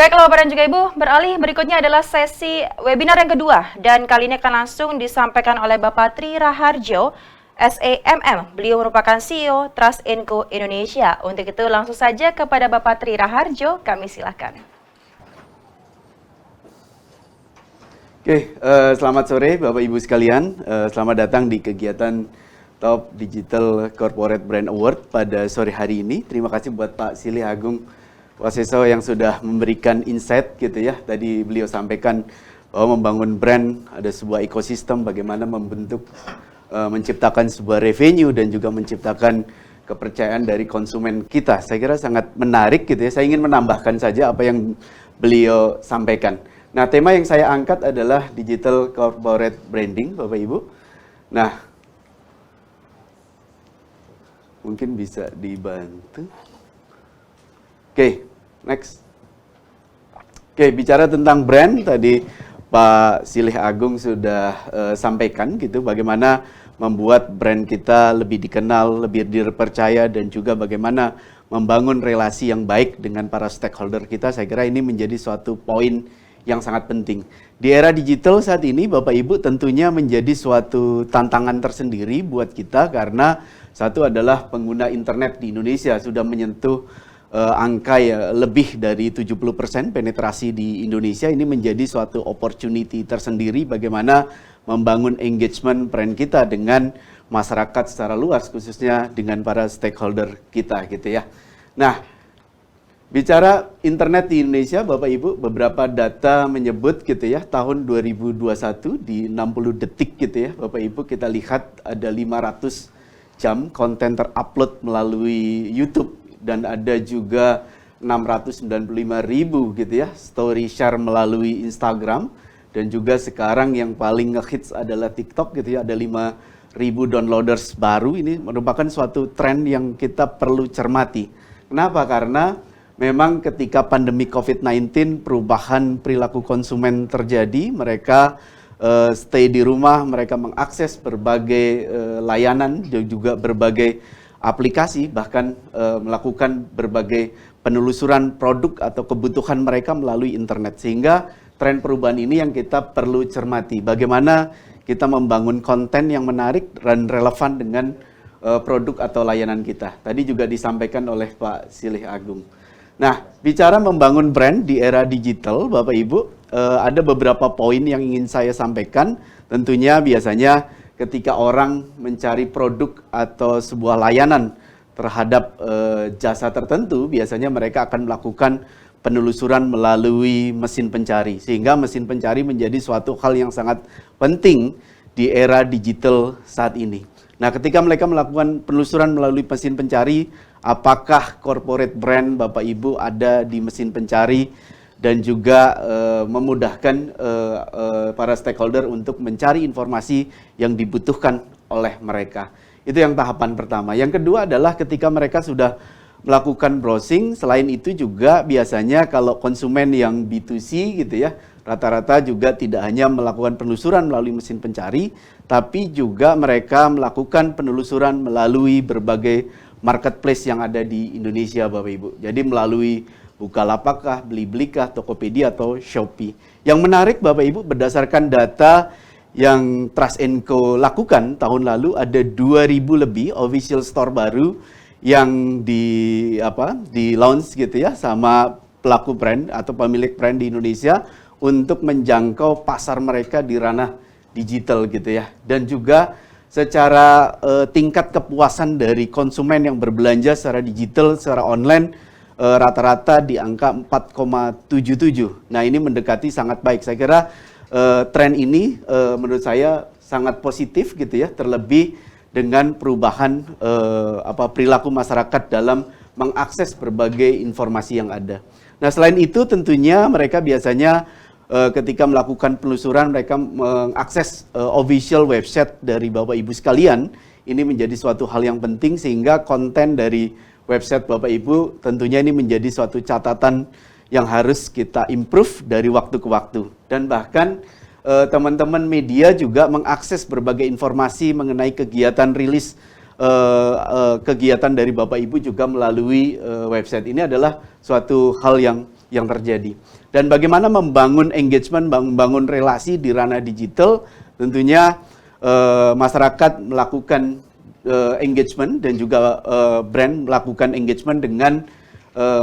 Baiklah Bapak dan juga Ibu, beralih berikutnya adalah sesi webinar yang kedua dan kali ini akan langsung disampaikan oleh Bapak Tri Raharjo, SEMM. Beliau merupakan CEO Trust Co Indonesia. Untuk itu langsung saja kepada Bapak Tri Raharjo, kami silakan. Oke, selamat sore Bapak Ibu sekalian. Selamat datang di kegiatan Top Digital Corporate Brand Award pada sore hari ini. Terima kasih buat Pak Silih Agung Waseso yang sudah memberikan insight gitu ya. Tadi beliau sampaikan bahwa membangun brand ada sebuah ekosistem, bagaimana membentuk, menciptakan sebuah revenue dan juga menciptakan kepercayaan dari konsumen kita. Saya kira sangat menarik gitu ya. Saya ingin menambahkan saja apa yang beliau sampaikan. Nah, tema yang saya angkat adalah Digital Corporate Branding, Bapak Ibu. Nah, mungkin bisa dibantu. Oke, next. Oke, bicara tentang brand, tadi Pak Silih Agung sudah sampaikan gitu, bagaimana membuat brand kita lebih dikenal, lebih dipercaya, dan juga bagaimana membangun relasi yang baik dengan para stakeholder kita. Saya kira ini menjadi suatu poin yang sangat penting. Di era digital saat ini, Bapak Ibu, tentunya menjadi suatu tantangan tersendiri buat kita karena satu adalah pengguna internet di Indonesia sudah menyentuh angka ya lebih dari 70% penetrasi di Indonesia. Ini menjadi suatu opportunity tersendiri bagaimana membangun engagement brand kita dengan masyarakat secara luas, khususnya dengan para stakeholder kita gitu ya. Nah, bicara internet di Indonesia, Bapak Ibu, beberapa data menyebut gitu ya, tahun 2021 di 60 detik gitu ya, Bapak Ibu, kita lihat ada 500 jam konten terupload melalui YouTube dan ada juga 695.000 gitu ya, story share melalui Instagram, dan juga sekarang yang paling ngehits adalah TikTok gitu ya, ada 5.000 downloaders baru. Ini merupakan suatu tren yang kita perlu cermati. Kenapa? Karena memang ketika pandemi COVID-19 perubahan perilaku konsumen terjadi, mereka stay di rumah, mereka mengakses berbagai layanan dan juga berbagai aplikasi, bahkan melakukan berbagai penelusuran produk atau kebutuhan mereka melalui internet. Sehingga tren perubahan ini yang kita perlu cermati. Bagaimana kita membangun konten yang menarik dan relevan dengan produk atau layanan kita. Tadi juga disampaikan oleh Pak Silih Agung. Nah, bicara membangun brand di era digital, Bapak Ibu, ada beberapa poin yang ingin saya sampaikan. Tentunya biasanya ketika orang mencari produk atau sebuah layanan terhadap jasa tertentu, biasanya mereka akan melakukan penelusuran melalui mesin pencari. Sehingga mesin pencari menjadi suatu hal yang sangat penting di era digital saat ini. Nah, ketika mereka melakukan penelusuran melalui mesin pencari, apakah corporate brand Bapak Ibu ada di mesin pencari dan juga memudahkan para stakeholder untuk mencari informasi yang dibutuhkan oleh mereka. Itu yang tahapan pertama. Yang kedua adalah ketika mereka sudah melakukan browsing, selain itu juga biasanya kalau konsumen yang B2C gitu ya, rata-rata juga tidak hanya melakukan penelusuran melalui mesin pencari, tapi juga mereka melakukan penelusuran melalui berbagai marketplace yang ada di Indonesia, Bapak Ibu. Jadi melalui Bukalapak, Blibli, Tokopedia, atau Shopee. Yang menarik, Bapak Ibu, berdasarkan data yang Trust Co lakukan tahun lalu, ada 2.000 lebih official store baru yang di launch gitu ya sama pelaku brand atau pemilik brand di Indonesia untuk menjangkau pasar mereka di ranah digital gitu ya. Dan juga secara tingkat kepuasan dari konsumen yang berbelanja secara digital, secara online, rata-rata di angka 4,77. Nah, ini mendekati sangat baik. Saya kira tren ini menurut saya sangat positif gitu ya, terlebih dengan perubahan perilaku masyarakat dalam mengakses berbagai informasi yang ada. Nah, selain itu tentunya mereka biasanya ketika melakukan penelusuran, mereka mengakses official website dari Bapak Ibu sekalian. Ini menjadi suatu hal yang penting sehingga konten dari website Bapak Ibu tentunya ini menjadi suatu catatan yang harus kita improve dari waktu ke waktu. Dan bahkan teman-teman media juga mengakses berbagai informasi mengenai kegiatan rilis kegiatan dari Bapak Ibu juga melalui website. Ini adalah suatu hal yang terjadi. Dan bagaimana membangun engagement, membangun relasi di ranah digital, tentunya masyarakat melakukan engagement dan juga brand melakukan engagement dengan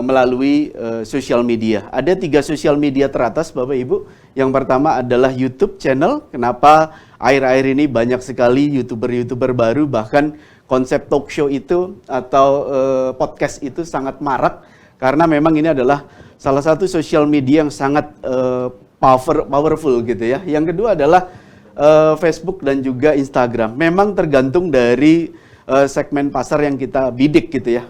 melalui sosial media. Ada 3 sosial media teratas Bapak Ibu. Yang pertama adalah YouTube channel. Kenapa akhir-akhir ini banyak sekali YouTuber baru, bahkan konsep talk show itu atau podcast itu sangat marak, karena memang ini adalah salah satu sosial media yang sangat powerful gitu ya. Yang kedua adalah Facebook dan juga Instagram. Memang tergantung dari segmen pasar yang kita bidik gitu ya.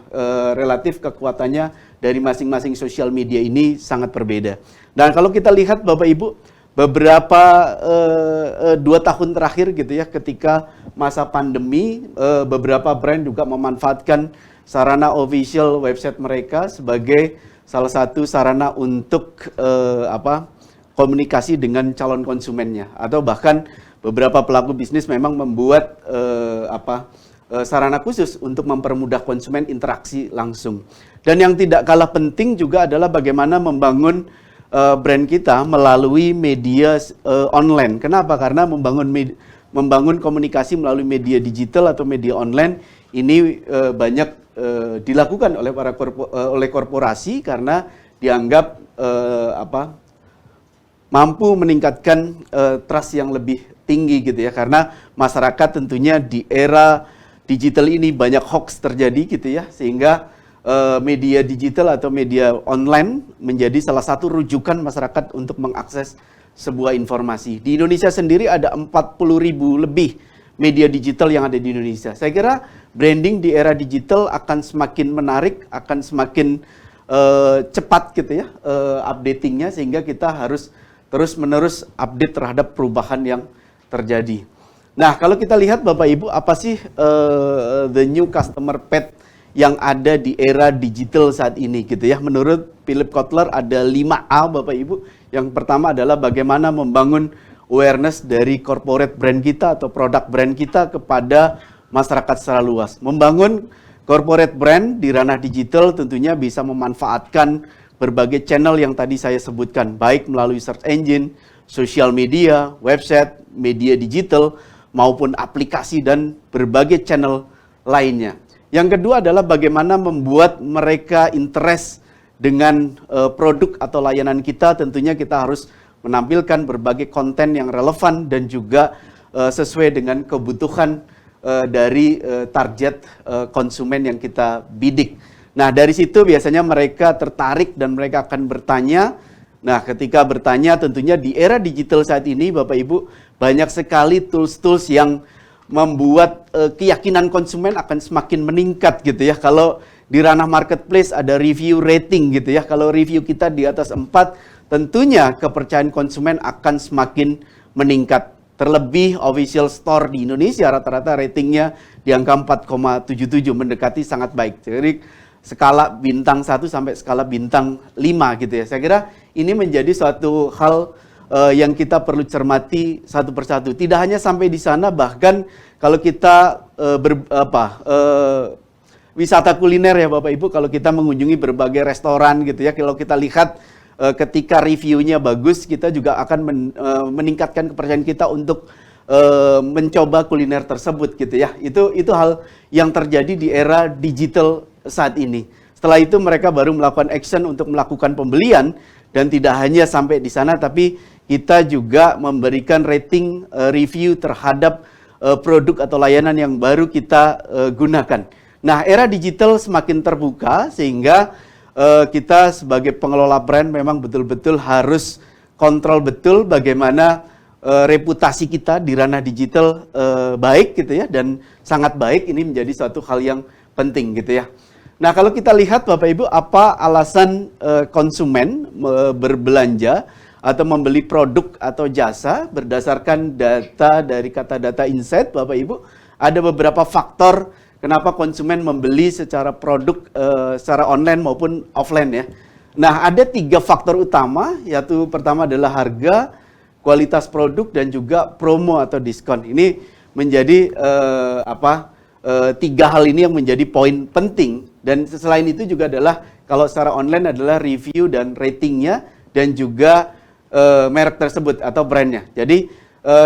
Relatif kekuatannya dari masing-masing sosial media ini sangat berbeda. Dan kalau kita lihat Bapak Ibu, beberapa 2 tahun terakhir gitu ya, ketika masa pandemi, beberapa brand juga memanfaatkan sarana official website mereka sebagai salah satu sarana untuk komunikasi dengan calon konsumennya, atau bahkan beberapa pelaku bisnis memang membuat sarana khusus untuk mempermudah konsumen interaksi langsung. Dan yang tidak kalah penting juga adalah bagaimana membangun brand kita melalui media online. Kenapa? Karena membangun komunikasi melalui media digital atau media online ini banyak dilakukan oleh oleh korporasi karena dianggap mampu meningkatkan trust yang lebih tinggi gitu ya. Karena masyarakat tentunya di era digital ini banyak hoax terjadi gitu ya, sehingga media digital atau media online menjadi salah satu rujukan masyarakat untuk mengakses sebuah informasi. Di Indonesia sendiri ada 40.000 lebih media digital yang ada di Indonesia. Saya kira branding di era digital akan semakin menarik, akan semakin cepat gitu ya updatingnya, sehingga kita harus terus-menerus update terhadap perubahan yang terjadi. Nah, kalau kita lihat Bapak Ibu, apa sih the new customer path yang ada di era digital saat ini gitu ya. Menurut Philip Kotler ada 5A Bapak Ibu. Yang pertama adalah bagaimana membangun awareness dari corporate brand kita atau produk brand kita kepada masyarakat secara luas. Membangun corporate brand di ranah digital tentunya bisa memanfaatkan berbagai channel yang tadi saya sebutkan, baik melalui search engine, social media, website, media digital, maupun aplikasi dan berbagai channel lainnya. Yang kedua adalah bagaimana membuat mereka interest dengan produk atau layanan kita. Tentunya kita harus menampilkan berbagai konten yang relevan dan juga sesuai dengan kebutuhan dari target konsumen yang kita bidik. Nah, dari situ biasanya mereka tertarik dan mereka akan bertanya. Nah, ketika bertanya tentunya di era digital saat ini Bapak Ibu, banyak sekali tools-tools yang membuat keyakinan konsumen akan semakin meningkat gitu ya. Kalau di ranah marketplace ada review rating gitu ya. Kalau review kita di atas 4, tentunya kepercayaan konsumen akan semakin meningkat. Terlebih official store di Indonesia rata-rata ratingnya di angka 4,77, mendekati sangat baik. Jadi skala bintang 1 sampai skala bintang 5 gitu ya. Saya kira ini menjadi suatu hal yang kita perlu cermati satu persatu. Tidak hanya sampai di sana, bahkan kalau kita wisata kuliner ya Bapak Ibu, kalau kita mengunjungi berbagai restoran gitu ya, kalau kita lihat ketika reviewnya bagus, kita juga akan meningkatkan kepercayaan kita untuk mencoba kuliner tersebut gitu ya. Itu hal yang terjadi di era digital saat ini. Setelah itu mereka baru melakukan action untuk melakukan pembelian, dan tidak hanya sampai di sana, tapi kita juga memberikan rating review terhadap produk atau layanan yang baru kita gunakan. Nah, era digital semakin terbuka sehingga kita sebagai pengelola brand memang betul-betul harus kontrol betul bagaimana reputasi kita di ranah digital baik gitu ya, dan sangat baik. Ini menjadi suatu hal yang penting gitu ya. Nah, kalau kita lihat Bapak Ibu, apa alasan konsumen berbelanja atau membeli produk atau jasa berdasarkan data dari Kata Data Insight Bapak Ibu, ada beberapa faktor kenapa konsumen membeli secara produk secara online maupun offline ya. Nah, ada 3 faktor utama, yaitu pertama adalah harga, kualitas produk, dan juga promo atau diskon. Ini menjadi 3 hal ini yang menjadi poin penting Dan selain itu juga adalah kalau secara online adalah review dan ratingnya dan juga merek tersebut atau brandnya. Jadi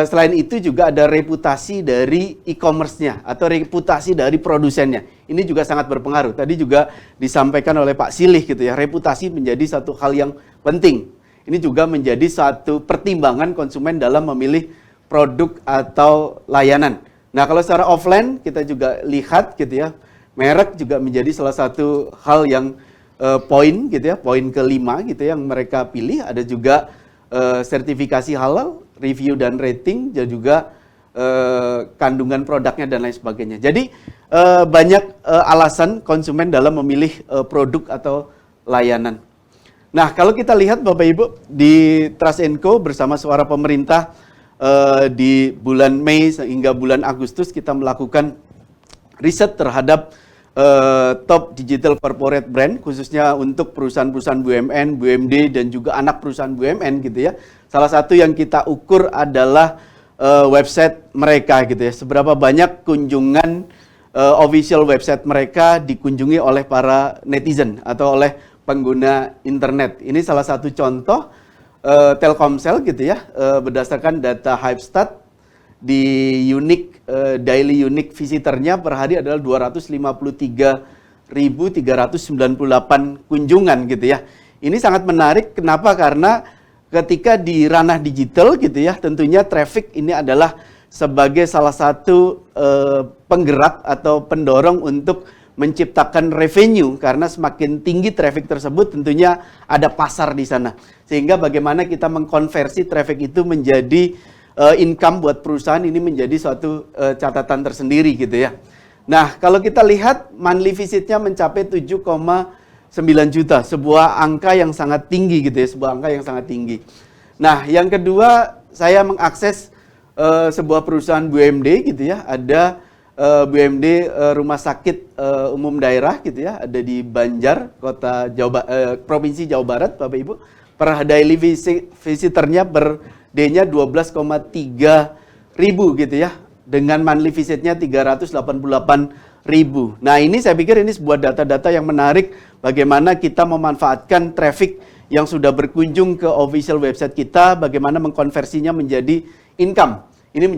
selain itu juga ada reputasi dari e-commerce-nya atau reputasi dari produsennya. Ini juga sangat berpengaruh. Tadi juga disampaikan oleh Pak Silih gitu ya, reputasi menjadi satu hal yang penting. Ini juga menjadi satu pertimbangan konsumen dalam memilih produk atau layanan. Nah, kalau secara offline kita juga lihat gitu ya, merek juga menjadi salah satu hal yang poin gitu ya, poin kelima gitu ya, yang mereka pilih. Ada juga sertifikasi halal, review dan rating, dan juga kandungan produknya dan lain sebagainya. Jadi banyak alasan konsumen dalam memilih produk atau layanan. Nah, kalau kita lihat Bapak Ibu di Trust & Co bersama Suara Pemerintah di bulan Mei hingga bulan Agustus kita melakukan riset terhadap top digital corporate brand, khususnya untuk perusahaan-perusahaan BUMN, BUMD, dan juga anak perusahaan BUMN gitu ya. Salah satu yang kita ukur adalah website mereka gitu ya. Seberapa banyak kunjungan official website mereka dikunjungi oleh para netizen atau oleh pengguna internet. Ini salah satu contoh Telkomsel gitu ya, berdasarkan data Hypestat di daily unique visitornya per hari adalah 253.398 kunjungan gitu ya. Ini sangat menarik, kenapa? Karena ketika di ranah digital gitu ya, tentunya traffic ini adalah sebagai salah satu penggerak atau pendorong untuk menciptakan revenue, karena semakin tinggi traffic tersebut tentunya ada pasar di sana. Sehingga bagaimana kita mengkonversi traffic itu menjadi income buat perusahaan, ini menjadi suatu catatan tersendiri gitu ya. Nah, kalau kita lihat monthly visitnya mencapai 7,9 juta, sebuah angka yang sangat tinggi gitu ya, sebuah angka yang sangat tinggi. Nah, yang kedua saya mengakses sebuah perusahaan BUMD gitu ya, ada BUMD Rumah Sakit Umum Daerah gitu ya, ada di Banjar, Provinsi Jawa Barat Bapak Ibu. Per daily visitornya per day-nya 12,3 ribu gitu ya, dengan monthly visitnya 388 ribu. Nah, ini saya pikir ini sebuah data-data yang menarik bagaimana kita memanfaatkan traffic yang sudah berkunjung ke official website kita, bagaimana mengkonversinya menjadi income. Ini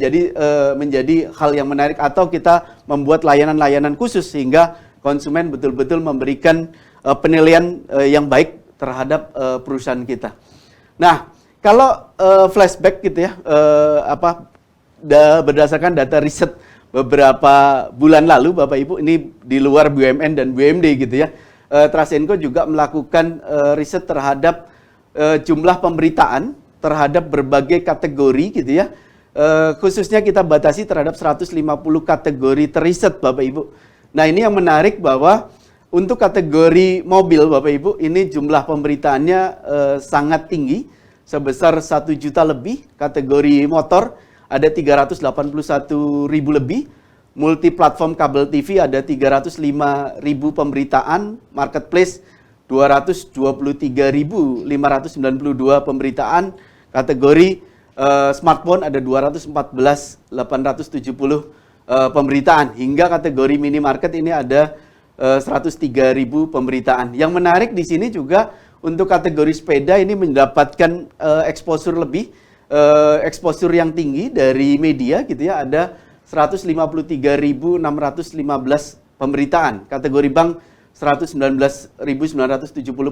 menjadi hal yang menarik, atau kita membuat layanan-layanan khusus sehingga konsumen betul-betul memberikan penilaian yang baik terhadap perusahaan kita. Nah, kalau flashback gitu ya, berdasarkan data riset beberapa bulan lalu Bapak Ibu, ini di luar BUMN dan BUMD gitu ya, Trust & Co juga melakukan riset terhadap jumlah pemberitaan terhadap berbagai kategori gitu ya. Khususnya kita batasi terhadap 150 kategori teriset Bapak Ibu. Nah, ini yang menarik bahwa untuk kategori mobil Bapak Ibu, ini jumlah pemberitaannya sangat tinggi, sebesar 1 juta lebih. Kategori motor ada 381 ribu lebih. Multi platform kabel TV ada 305 ribu pemberitaan. Marketplace 223.592 pemberitaan. Kategori smartphone ada 214.870 pemberitaan. Hingga kategori minimarket ini ada 103.000 pemberitaan. Yang menarik di sini juga untuk kategori sepeda ini mendapatkan exposure lebih, exposure yang tinggi dari media gitu ya, ada 153.615 pemberitaan. Kategori bank 119.970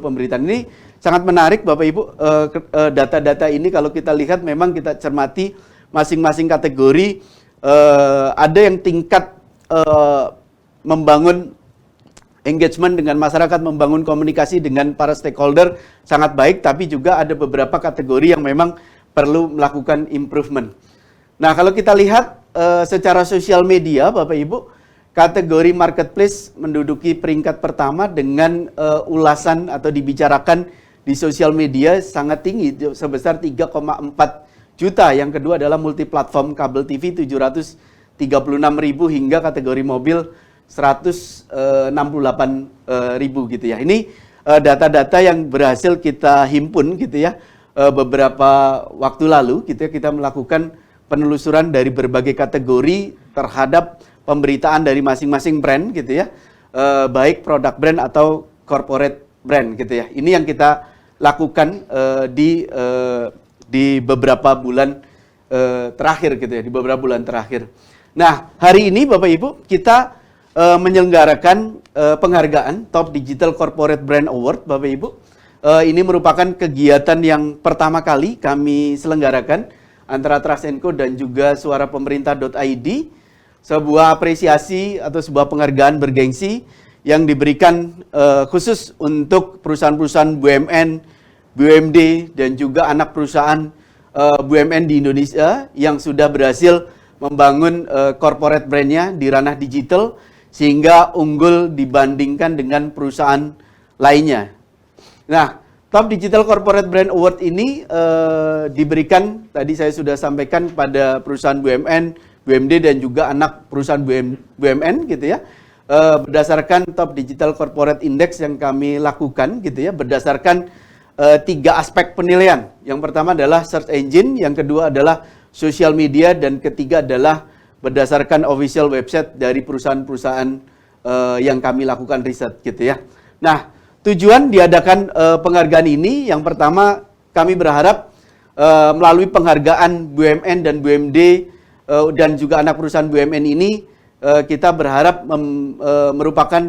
pemberitaan. Ini sangat menarik Bapak Ibu, data-data ini kalau kita lihat memang kita cermati masing-masing kategori ada yang tingkat membangun engagement dengan masyarakat, membangun komunikasi dengan para stakeholder sangat baik, tapi juga ada beberapa kategori yang memang perlu melakukan improvement. Nah, kalau kita lihat secara sosial media Bapak Ibu, kategori marketplace menduduki peringkat pertama dengan ulasan atau dibicarakan di sosial media sangat tinggi, sebesar 3,4 juta. Yang kedua adalah multiplatform kabel TV 736 ribu, hingga kategori mobil 168 ribu gitu ya. Ini data-data yang berhasil kita himpun gitu ya, beberapa waktu lalu gitu ya, kita melakukan penelusuran dari berbagai kategori terhadap pemberitaan dari masing-masing brand gitu ya. baik produk brand atau corporate brand gitu ya. Ini yang kita lakukan di beberapa bulan terakhir gitu ya, di beberapa bulan terakhir. Nah, hari ini Bapak Ibu kita menyelenggarakan penghargaan Top Digital Corporate Brand Award Bapak Ibu. Ini merupakan kegiatan yang pertama kali kami selenggarakan antara Trust & Co dan juga suarapemerintah.id, sebuah apresiasi atau sebuah penghargaan bergengsi yang diberikan khusus untuk perusahaan-perusahaan BUMN, BUMD dan juga anak perusahaan BUMN di Indonesia yang sudah berhasil membangun corporate brand-nya di ranah digital sehingga unggul dibandingkan dengan perusahaan lainnya. Nah, Top Digital Corporate Brand Award ini diberikan, tadi saya sudah sampaikan, pada perusahaan BUMN, BUMD dan juga anak perusahaan BUMN gitu ya. Berdasarkan Top Digital Corporate Index yang kami lakukan gitu ya, berdasarkan 3 aspek penilaian. Yang pertama adalah search engine, yang kedua adalah social media, dan ketiga adalah berdasarkan official website dari perusahaan-perusahaan yang kami lakukan riset gitu ya. Nah, tujuan diadakan penghargaan ini, yang pertama kami berharap melalui penghargaan BUMN dan BUMD dan juga anak perusahaan BUMN ini, kita berharap merupakan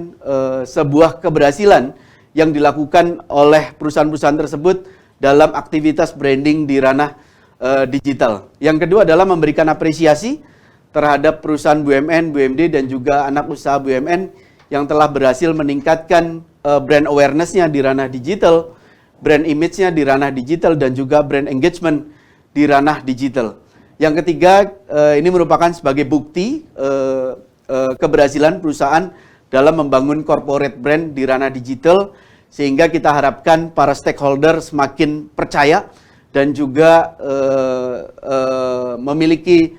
sebuah keberhasilan yang dilakukan oleh perusahaan-perusahaan tersebut dalam aktivitas branding di ranah digital. Yang kedua adalah memberikan apresiasi terhadap perusahaan BUMN, BUMD dan juga anak usaha BUMN yang telah berhasil meningkatkan brand awareness-nya di ranah digital, brand image-nya di ranah digital, dan juga brand engagement di ranah digital. Yang ketiga, ini merupakan sebagai bukti keberhasilan perusahaan dalam membangun corporate brand di ranah digital, sehingga kita harapkan para stakeholder semakin percaya dan juga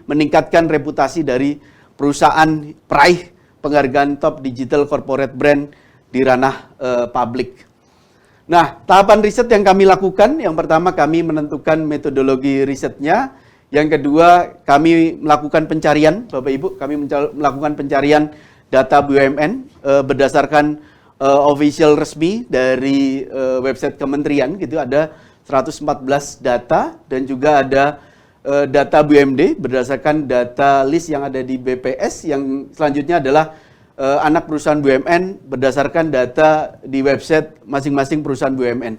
meningkatkan reputasi dari perusahaan peraih penghargaan Top Digital Corporate Brand di ranah publik. Nah, tahapan riset yang kami lakukan, yang pertama kami menentukan metodologi risetnya, yang kedua kami melakukan pencarian, Bapak Ibu, kami melakukan pencarian data BUMN berdasarkan official resmi dari website kementerian gitu, ada 114 data, dan juga ada data BUMD berdasarkan data list yang ada di BPS, yang selanjutnya adalah anak perusahaan BUMN berdasarkan data di website masing-masing perusahaan BUMN.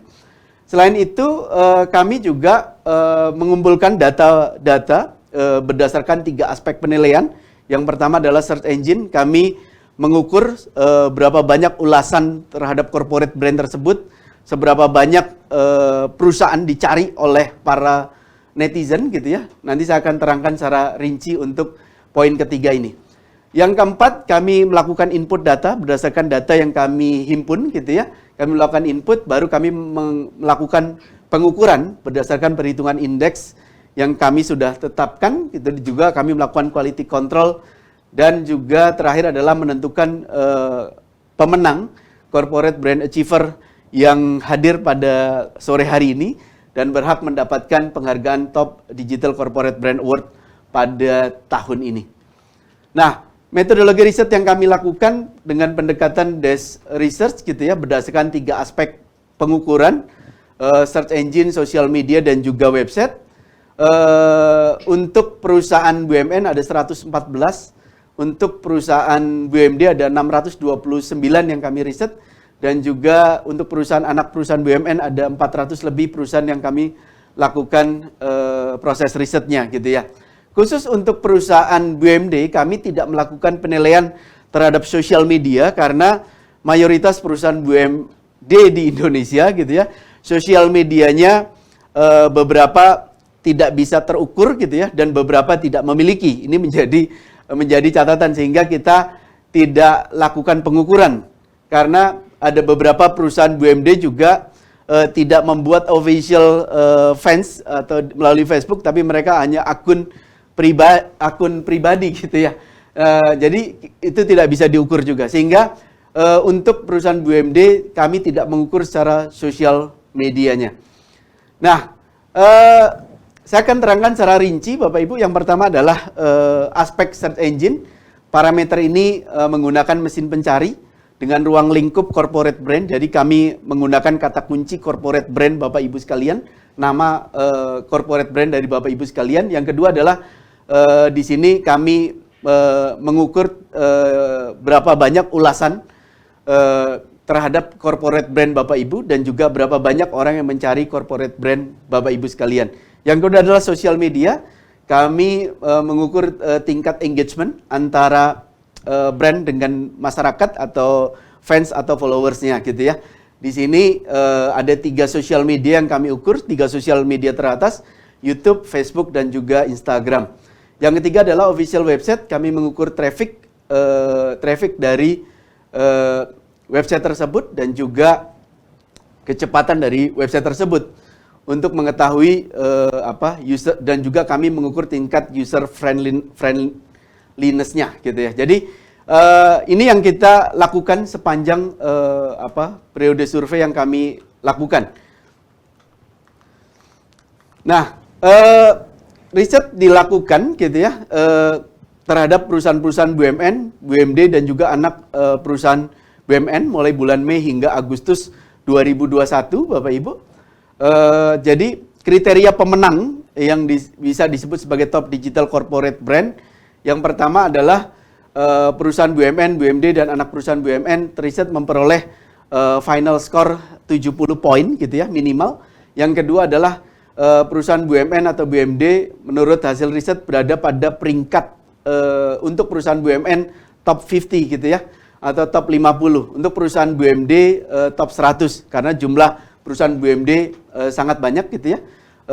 Selain itu, kami juga mengumpulkan data-data berdasarkan 3 aspek penilaian. Yang pertama adalah search engine. Kami mengukur berapa banyak ulasan terhadap corporate brand tersebut, seberapa banyak perusahaan dicari oleh para netizen gitu ya. Nanti saya akan terangkan secara rinci untuk poin ketiga ini. Yang keempat, kami melakukan input data berdasarkan data yang kami himpun gitu ya. Kami melakukan input, baru kami melakukan pengukuran berdasarkan perhitungan indeks yang kami sudah tetapkan. Itu juga kami melakukan quality control, dan juga terakhir adalah menentukan pemenang Corporate Brand Achiever yang hadir pada sore hari ini dan berhak mendapatkan penghargaan Top Digital Corporate Brand Award pada tahun ini. Nah, metodologi riset yang kami lakukan dengan pendekatan desk research gitu ya, berdasarkan 3 aspek pengukuran, search engine, social media, dan juga website. Untuk perusahaan BUMN ada 114, untuk perusahaan BUMD ada 629 yang kami riset, dan juga untuk perusahaan anak perusahaan BUMN ada 400 lebih perusahaan yang kami lakukan proses risetnya gitu ya. Khusus untuk perusahaan BUMD, kami tidak melakukan penilaian terhadap sosial media karena mayoritas perusahaan BUMD di Indonesia gitu ya, sosial medianya beberapa tidak bisa terukur gitu ya, dan beberapa tidak memiliki. Ini menjadi catatan sehingga kita tidak lakukan pengukuran karena ada beberapa perusahaan BUMD juga tidak membuat official fans atau melalui Facebook, tapi mereka hanya akun pribadi gitu ya. Jadi itu tidak bisa diukur juga, sehingga untuk perusahaan BUMD kami tidak mengukur secara sosial medianya. Nah, saya akan terangkan secara rinci Bapak Ibu. Yang pertama adalah aspek search engine. Parameter ini menggunakan mesin pencari dengan ruang lingkup corporate brand. Jadi kami menggunakan kata kunci corporate brand Bapak Ibu sekalian, nama corporate brand dari Bapak Ibu sekalian. Yang kedua adalah di sini kami mengukur berapa banyak ulasan terhadap corporate brand Bapak Ibu dan juga berapa banyak orang yang mencari corporate brand Bapak Ibu sekalian. Yang kedua adalah sosial media. Kami mengukur tingkat engagement antara brand dengan masyarakat atau fans atau followersnya gitu ya. Di sini ada 3 sosial media yang kami ukur, 3 sosial media teratas, YouTube, Facebook, dan juga Instagram. Yang ketiga adalah official website. Kami mengukur traffic dari website tersebut dan juga kecepatan dari website tersebut untuk mengetahui user, dan juga kami mengukur tingkat user friendliness-nya gitu ya. Jadi ini yang kita lakukan sepanjang periode survei yang kami lakukan. Nah, riset dilakukan gitu ya terhadap perusahaan-perusahaaan BUMN, BUMD dan juga anak perusahaan BUMN mulai bulan Mei hingga Agustus 2021, Bapak Ibu. Jadi kriteria pemenang yang bisa disebut sebagai top digital corporate brand, yang pertama adalah perusahaan BUMN, BUMD dan anak perusahaan BUMN riset memperoleh final score 70 poin gitu ya minimal. Yang kedua adalah perusahaan BUMN atau BUMD menurut hasil riset berada pada peringkat untuk perusahaan BUMN top 50 gitu ya, atau top 50. Untuk perusahaan BUMD top 100 karena jumlah perusahaan BUMD sangat banyak gitu ya,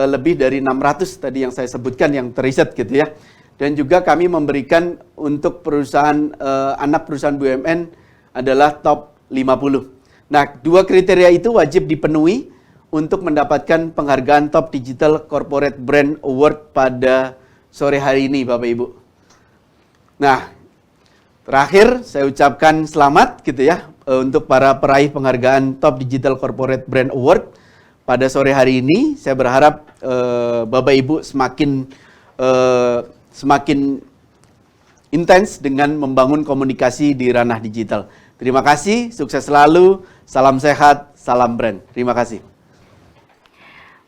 lebih dari 600 tadi yang saya sebutkan yang teriset gitu ya. Dan juga kami memberikan untuk perusahaan anak perusahaan BUMN adalah top 50. Nah, 2 kriteria itu wajib dipenuhi untuk mendapatkan penghargaan Top Digital Corporate Brand Award pada sore hari ini, Bapak Ibu. Nah, terakhir saya ucapkan selamat gitu ya untuk para peraih penghargaan Top Digital Corporate Brand Award pada sore hari ini. Saya berharap Bapak Ibu semakin intens dengan membangun komunikasi di ranah digital. Terima kasih, sukses selalu, salam sehat, salam brand. Terima kasih.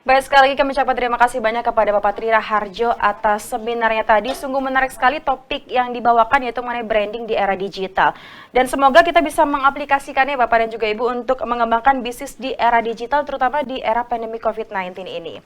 Baik, sekali lagi kami ucapkan terima kasih banyak kepada Bapak Tri Raharjo atas seminarnya tadi. Sungguh menarik sekali topik yang dibawakan, yaitu mengenai branding di era digital. Dan semoga kita bisa mengaplikasikannya Bapak dan juga Ibu untuk mengembangkan bisnis di era digital, terutama di era pandemi COVID-19 ini.